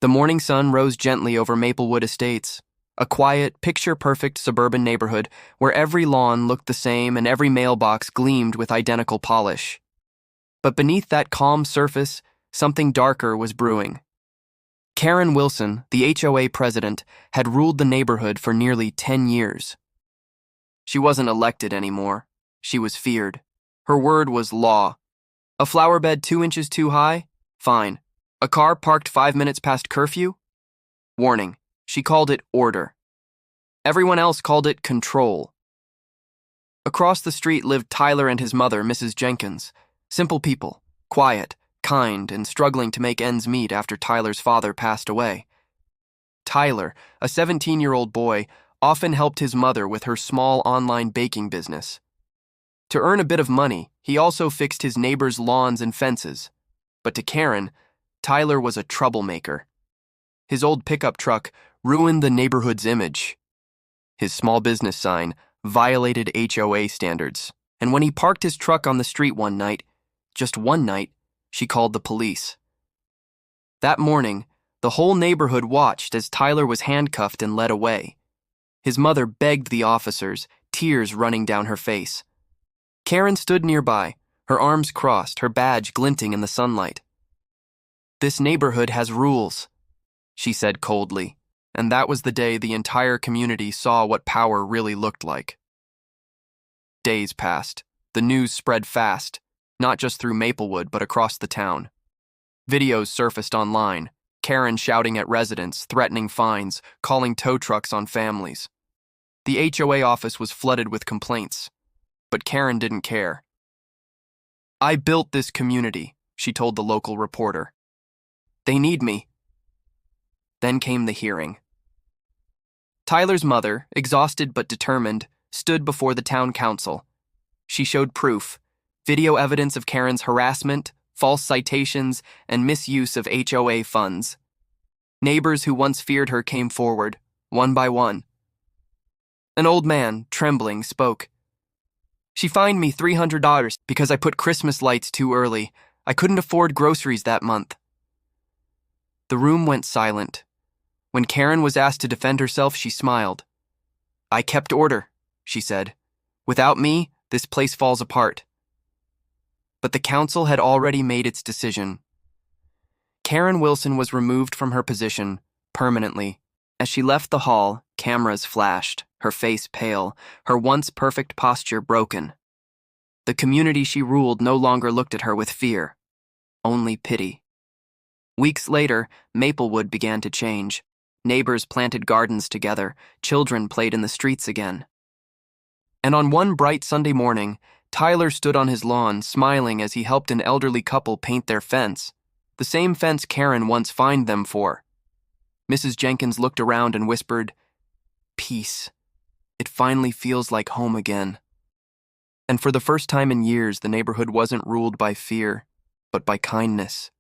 The morning sun rose gently over Maplewood Estates, a quiet, picture-perfect suburban neighborhood where every lawn looked the same and every mailbox gleamed with identical polish. But beneath that calm surface, something darker was brewing. Karen Wilson, the HOA president, had ruled the neighborhood for nearly 10 years. She wasn't elected anymore. She was feared. Her word was law. A flower bed 2 inches too high? Fine. A car parked 5 minutes past curfew? Warning. She called it order. Everyone else called it control. Across the street lived Tyler and his mother, Mrs. Jenkins. Simple people, quiet, kind, and struggling to make ends meet after Tyler's father passed away. Tyler, a 17-year-old boy, often helped his mother with her small online baking business. To earn a bit of money, he also fixed his neighbors' lawns and fences. But to Karen, Tyler was a troublemaker. His old pickup truck ruined the neighborhood's image. His small business sign violated HOA standards, and when he parked his truck on the street one night, just one night, she called the police. That morning, the whole neighborhood watched as Tyler was handcuffed and led away. His mother begged the officers, tears running down her face. Karen stood nearby, her arms crossed, her badge glinting in the sunlight. "This neighborhood has rules," she said coldly, and that was the day the entire community saw what power really looked like. Days passed. The news spread fast, not just through Maplewood but across the town. Videos surfaced online, Karen shouting at residents, threatening fines, calling tow trucks on families. The HOA office was flooded with complaints, but Karen didn't care. "I built this community," she told the local reporter. "They need me." Then came the hearing. Tyler's mother, exhausted but determined, stood before the town council. She showed proof, video evidence of Karen's harassment, false citations, and misuse of HOA funds. Neighbors who once feared her came forward, one by one. An old man, trembling, spoke. "She fined me $300 because I put Christmas lights too early. I couldn't afford groceries that month." The room went silent. When Karen was asked to defend herself, she smiled. "I kept order," she said. "Without me, this place falls apart." But the council had already made its decision. Karen Wilson was removed from her position, permanently. As she left the hall, cameras flashed, her face pale, her once perfect posture broken. The community she ruled no longer looked at her with fear, only pity. Weeks later, Maplewood began to change. Neighbors planted gardens together, children played in the streets again. And on one bright Sunday morning, Tyler stood on his lawn, smiling as he helped an elderly couple paint their fence, the same fence Karen once fined them for. Mrs. Jenkins looked around and whispered, "Peace. It finally feels like home again." And for the first time in years, the neighborhood wasn't ruled by fear, but by kindness.